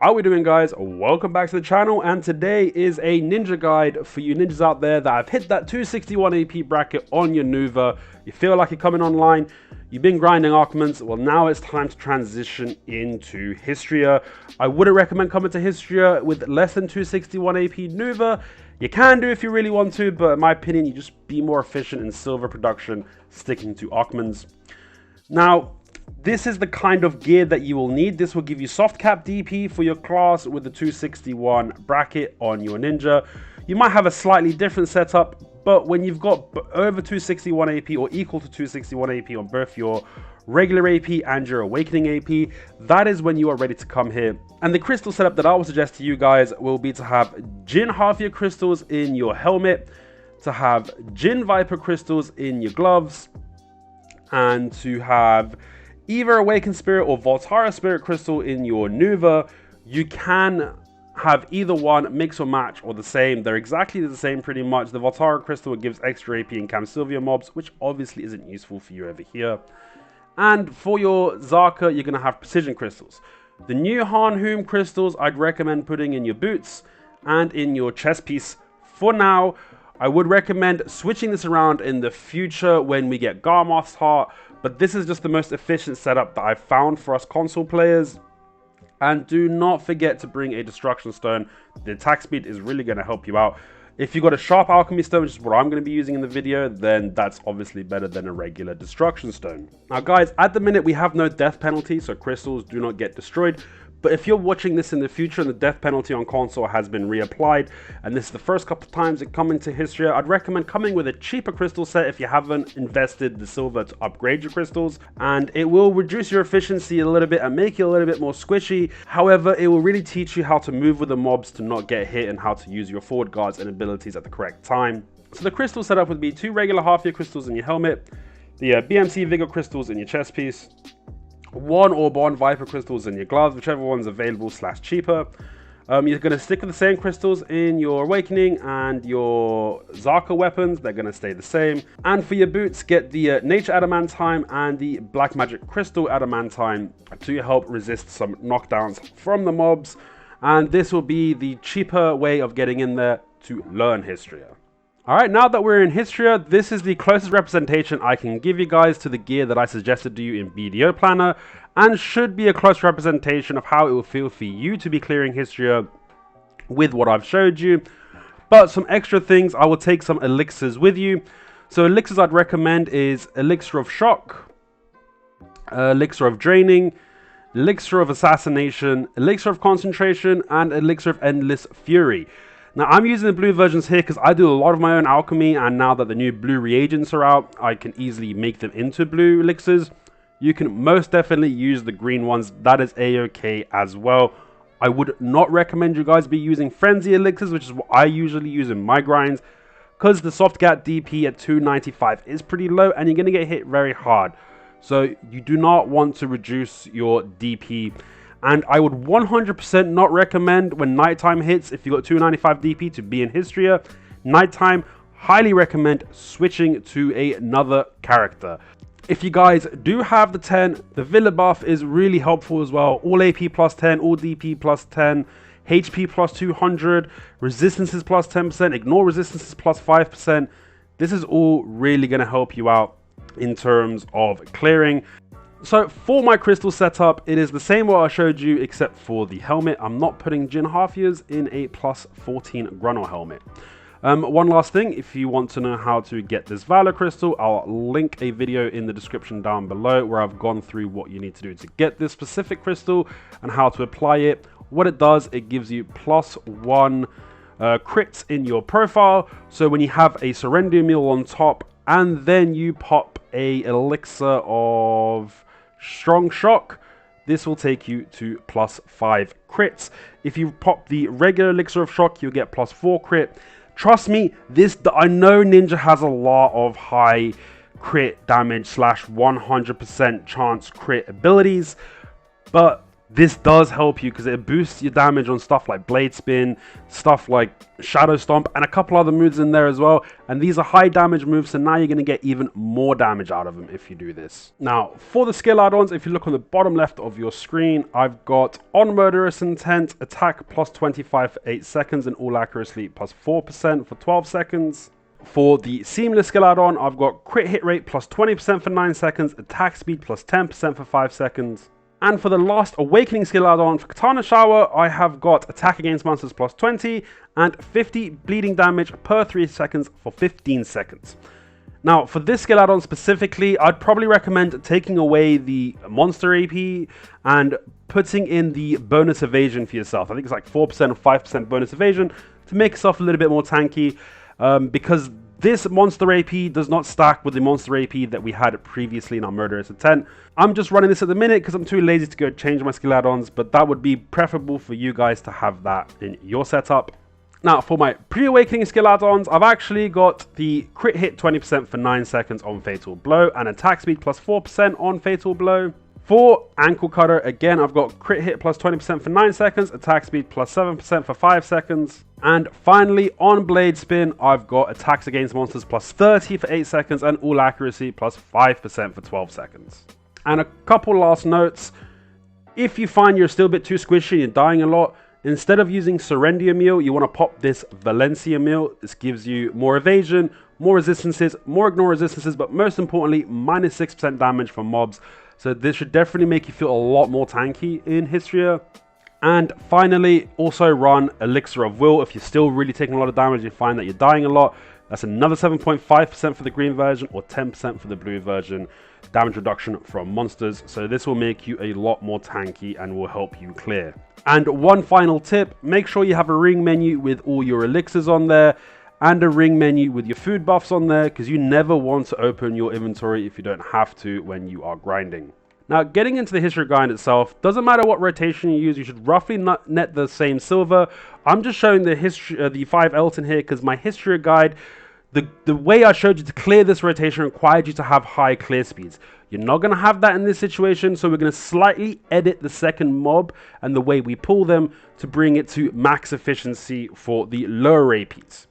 How we doing, guys? Welcome back to the channel, and today is a ninja guide for you ninjas out there that have hit that 261 AP bracket on your Nuva. You feel like you're coming online, you've been grinding Archments. Well, now it's time to transition into Hystria. I wouldn't recommend coming to Hystria with less than 261 AP Nuva. You can do if you really want to, but in my opinion, you just be more efficient in silver production sticking to Archments. Now, this is the kind of gear that you will need. This will give you soft cap DP for your class with the 261 bracket on your ninja. You might have a slightly different setup, but when you've got over 261 AP or equal to 261 AP on both your regular AP and your awakening AP, that is when you are ready to come here. And the crystal setup that I will suggest to you guys will be to have Jin half-year crystals in your helmet, to have Jin Viper crystals in your gloves, and to have either Awakened Spirit or Voltara Spirit Crystal in your Nuva. You can have either one, mix or match, or the same. They're exactly the same pretty much. The Voltara Crystal gives extra AP in Cam Sylvia mobs, which obviously isn't useful for you over here. And for your Zaka, you're going to have Precision Crystals. The new Hanhoom Crystals I'd recommend putting in your boots and in your chest piece for now. I would recommend switching this around in the future when we get Garmoth's Heart, but this is just the most efficient setup that I've found for us console players. And do not forget to bring a Destruction Stone. The attack speed is really going to help you out. If you've got a Sharp Alchemy Stone, which is what I'm going to be using in the video, then that's obviously better than a regular Destruction Stone. Now guys, at the minute we have no death penalty, so crystals do not get destroyed. But if you're watching this in the future and the death penalty on console has been reapplied, and this is the first couple of times it come into Hystria, I'd recommend coming with a cheaper crystal set if you haven't invested the silver to upgrade your crystals. And it will reduce your efficiency a little bit and make you a little bit more squishy. However, it will really teach you how to move with the mobs to not get hit and how to use your forward guards and abilities at the correct time. So the crystal setup would be 2 regular half-year crystals in your helmet, the BMC Vigor crystals in your chest piece, 1 or bond Viper crystals in your gloves, whichever one's available / cheaper. You're going to stick with the same crystals in your Awakening and your Zaka weapons. They're going to stay the same. And for your boots, get the Nature Adamantine and the Black Magic Crystal Adamantine to help resist some knockdowns from the mobs. And this will be the cheaper way of getting in there to learn Hystria. Alright, now that we're in Hystria, this is the closest representation I can give you guys to the gear that I suggested to you in BDO Planner, and should be a close representation of how it will feel for you to be clearing Hystria with what I've showed you. But some extra things, I will take some elixirs with you. So elixirs I'd recommend is Elixir of Shock, Elixir of Draining, Elixir of Assassination, Elixir of Concentration, and Elixir of Endless Fury. Now, I'm using the blue versions here because I do a lot of my own alchemy, and now that the new blue reagents are out, I can easily make them into blue elixirs. You can most definitely use the green ones. That is a-okay as well. I would not recommend you guys be using frenzy elixirs, which is what I usually use in my grinds, because the soft gap DP at 295 is pretty low, and you're going to get hit very hard. So you do not want to reduce your DP. And I would 100% not recommend when nighttime hits, if you got 295 DP, to be in Hystria. Nighttime, highly recommend switching to another character. If you guys do have the 10, the Villa buff is really helpful as well. All AP plus 10, all DP plus 10, HP plus 200, resistances plus 10%, ignore resistances plus 5%. This is all really going to help you out in terms of clearing. So for my crystal setup, it is the same what I showed you except for the helmet. I'm not putting Jin half years in a plus 14 Grunner helmet. One last thing, if you want to know how to get this Valor crystal, I'll link a video in the description down below where I've gone through what you need to do to get this specific crystal and how to apply it. What it does, it gives you +1 crits in your profile. So when you have a surrender meal on top and then you pop a elixir of Strong Shock, this will take you to +5 crits. If you pop the regular Elixir of Shock, you'll get +4 crit. Trust me, I know Ninja has a lot of high crit damage / 100% chance crit abilities, but this does help you because it boosts your damage on stuff like Blade Spin, stuff like Shadow Stomp, and a couple other moves in there as well. And these are high damage moves, so now you're going to get even more damage out of them if you do this. Now, for the skill add-ons, if you look on the bottom left of your screen, I've got On Murderous Intent, attack plus 25 for 8 seconds, and all accuracy plus 4% for 12 seconds. For the Seamless skill add-on, I've got crit hit rate plus 20% for 9 seconds, attack speed plus 10% for 5 seconds. And for the last Awakening skill add-on for Katana Shower, I have got attack against monsters plus 20 and 50 bleeding damage per 3 seconds for 15 seconds. Now, for this skill add-on specifically, I'd probably recommend taking away the monster AP and putting in the bonus evasion for yourself. I think it's like 4% or 5% bonus evasion to make yourself a little bit more tanky, because this monster AP does not stack with the monster AP that we had previously in our Murderous Intent. I'm just running this at the minute because I'm too lazy to go change my skill add-ons, but that would be preferable for you guys to have that in your setup. Now, for my pre-awakening skill add-ons, I've actually got the crit hit 20% for 9 seconds on Fatal Blow and attack speed plus 4% on Fatal Blow. For Ankle Cutter, again, I've got crit hit plus 20% for 9 seconds, attack speed plus 7% for 5 seconds. And finally, on Blade Spin, I've got attacks against monsters plus 30 for 8 seconds and all accuracy plus 5% for 12 seconds. And a couple last notes. If you find you're still a bit too squishy and you're dying a lot, instead of using Serendia Meal, you want to pop this Valencia Meal. This gives you more evasion, more resistances, more ignore resistances, but most importantly, minus 6% damage from mobs. So this should definitely make you feel a lot more tanky in Hystria. And finally, also run Elixir of Will. If you're still really taking a lot of damage, you find that you're dying a lot. That's another 7.5% for the green version or 10% for the blue version. Damage reduction from monsters. So this will make you a lot more tanky and will help you clear. And one final tip, make sure you have a ring menu with all your elixirs on there and a ring menu with your food buffs on there, because you never want to open your inventory if you don't have to when you are grinding. Now, getting into the Hystria grind itself, doesn't matter what rotation you use, you should roughly net the same silver. I'm just showing the 5 Elton here because my Hystria guide, the way I showed you to clear this rotation required you to have high clear speeds. You're not going to have that in this situation, so we're going to slightly edit the second mob and the way we pull them to bring it to max efficiency for the lower APs.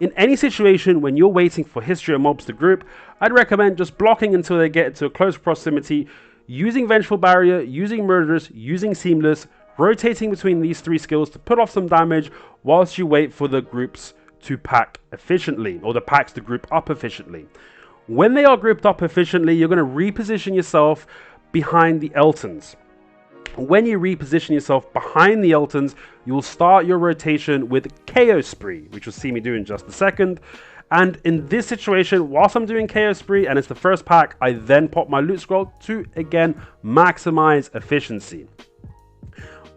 In any situation when you're waiting for Hystria mobs to group, I'd recommend just blocking until they get to a close proximity, using Vengeful Barrier, using Murderous, using Seamless, rotating between these 3 skills to put off some damage whilst you wait for the groups to pack efficiently, or the packs to group up efficiently. When they are grouped up efficiently, you're going to reposition yourself behind the Eltons. When you reposition yourself behind the Eltons, you will start your rotation with KO Spree, which you'll see me do in just a second. And in this situation, whilst I'm doing KO Spree and it's the first pack, I then pop my loot scroll to, again, maximize efficiency.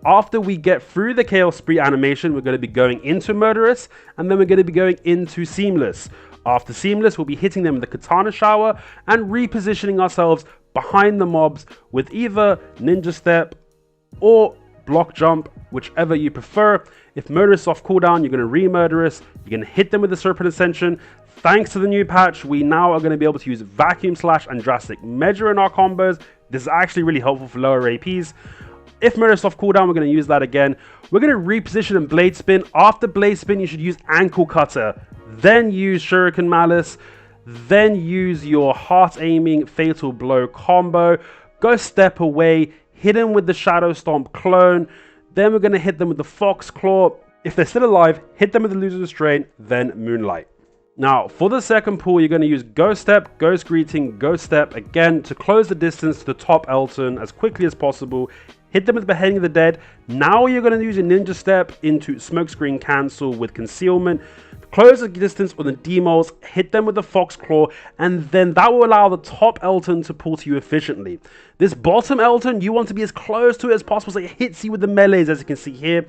After we get through the KO Spree animation, we're going to be going into Murderous, and then we're going to be going into Seamless. After Seamless, we'll be hitting them with the Katana Shower and repositioning ourselves behind the mobs with either Ninja Step or Block Jump, whichever you prefer. If Murderous is off cooldown, you're going to re-Murderous. You're going to hit them with the Serpent Ascension. Thanks to the new patch, we now are going to be able to use Vacuum Slash and Drastic Measure in our combos. This is actually really helpful for lower APs. If Murderous is off cooldown, we're going to use that again. We're going to reposition and Blade Spin. After Blade Spin, you should use Ankle Cutter. Then use Shuriken Malice. Then use your Heart Aiming Fatal Blow combo. Go step away. Hit them with the Shadow Stomp clone. Then we're going to hit them with the Fox Claw. If they're still alive, hit them with the Loser's Restraint, then Moonlight. Now, for the second pull, you're going to use Ghost Step, Ghost Greeting, Ghost Step, again, to close the distance to the top Elton as quickly as possible. Hit them with the Beheading of the Dead. Now you're going to use your Ninja Step into Smokescreen Cancel with Concealment. Close the distance with the Demols, hit them with the Fox Claw, and then that will allow the top Elton to pull to you efficiently. This bottom Elton, you want to be as close to it as possible so it hits you with the melees, as you can see here.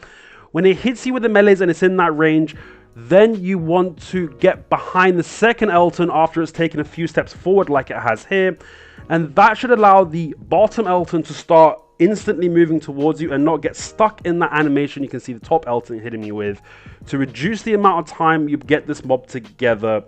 When it hits you with the melees and it's in that range, then you want to get behind the second Elton after it's taken a few steps forward like it has here. And that should allow the bottom Elton to start instantly moving towards you and not get stuck in that animation you can see the top Elton hitting me with, to reduce the amount of time you get this mob together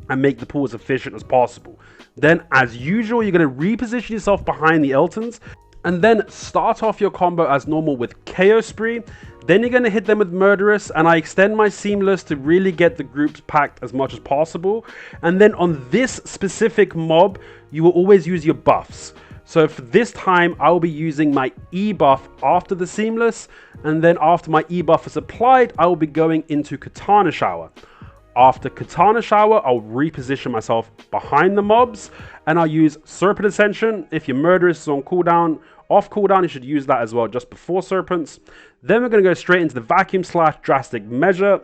and make the pool as efficient as possible. Then, as usual, you're going to reposition yourself behind the Eltons. And then start off your combo as normal with KO Spree. Then you're going to hit them with Murderous, and I extend my Seamless to really get the groups packed as much as possible. And then on this specific mob, you will always use your buffs. So for this time, I will be using my E buff after the Seamless, and then after my E buff is applied, I will be going into Katana Shower. After Katana Shower, I'll reposition myself behind the mobs, and I'll use Serpent Ascension. If your Murderous is on cooldown, off cooldown, you should use that as well just before Serpents. Then we're going to go straight into the Vacuum / Drastic Measure.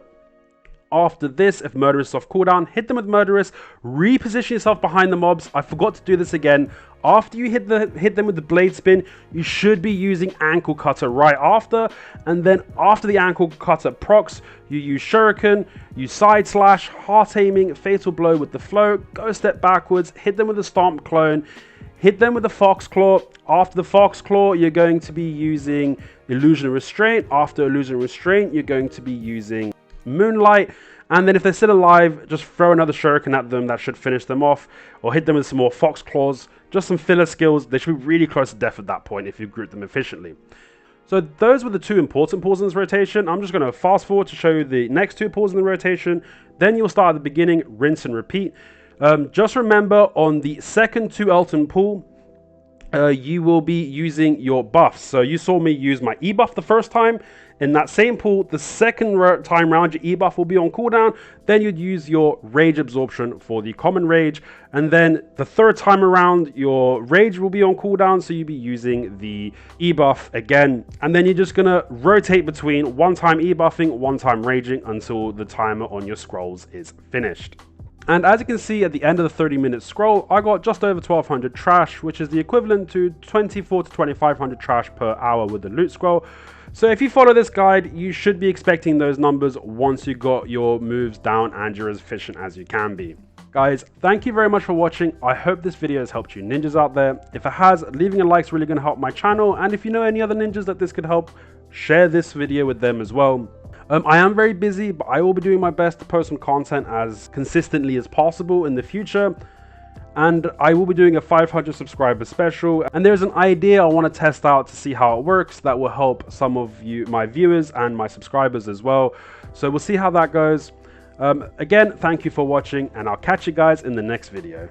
After this, if Murderous is off cooldown, hit them with Murderous, reposition yourself behind the mobs. I forgot to do this again. After you hit them with the Blade Spin, you should be using Ankle Cutter right after. And then after the Ankle Cutter procs, you use Shuriken, use Side Slash, Heart Aiming, Fatal Blow with the Flow, go step backwards, hit them with the Stomp Clone, hit them with the Fox Claw. After the Fox Claw, you're going to be using Illusion of Restraint. After Illusion of Restraint, you're going to be using Moonlight. And then if they're still alive, just throw another Shuriken at them. That should finish them off. Or hit them with some more Fox Claws. Just some filler skills. They should be really close to death at that point if you group them efficiently. So those were the two important pulls in this rotation. I'm just going to fast forward to show you the next two pulls in the rotation. Then you'll start at the beginning, rinse and repeat. Just remember, on the second 2 Elton pull, you will be using your buffs. So you saw me use my E buff the first time. In that same pull, the second time round, your E buff will be on cooldown. Then you'd use your Rage Absorption for the common Rage. And then the third time around, your Rage will be on cooldown. So you'll be using the E buff again. And then you're just going to rotate between one time E buffing, one time Raging until the timer on your scrolls is finished. And as you can see at the end of the 30-minute scroll, I got just over 1200 trash, which is the equivalent to 24 to 2500 trash per hour with the loot scroll. So if you follow this guide, you should be expecting those numbers once you got your moves down and you're as efficient as you can be. Guys, thank you very much for watching. I hope this video has helped you ninjas out there. If it has, leaving a like is really going to help my channel. And if you know any other ninjas that this could help, share this video with them as well. I am very busy, but I will be doing my best to post some content as consistently as possible in the future. And I will be doing a 500 subscriber special. And there's an idea I want to test out to see how it works that will help some of you, my viewers and my subscribers as well. So we'll see how that goes. Again, thank you for watching, and I'll catch you guys in the next video.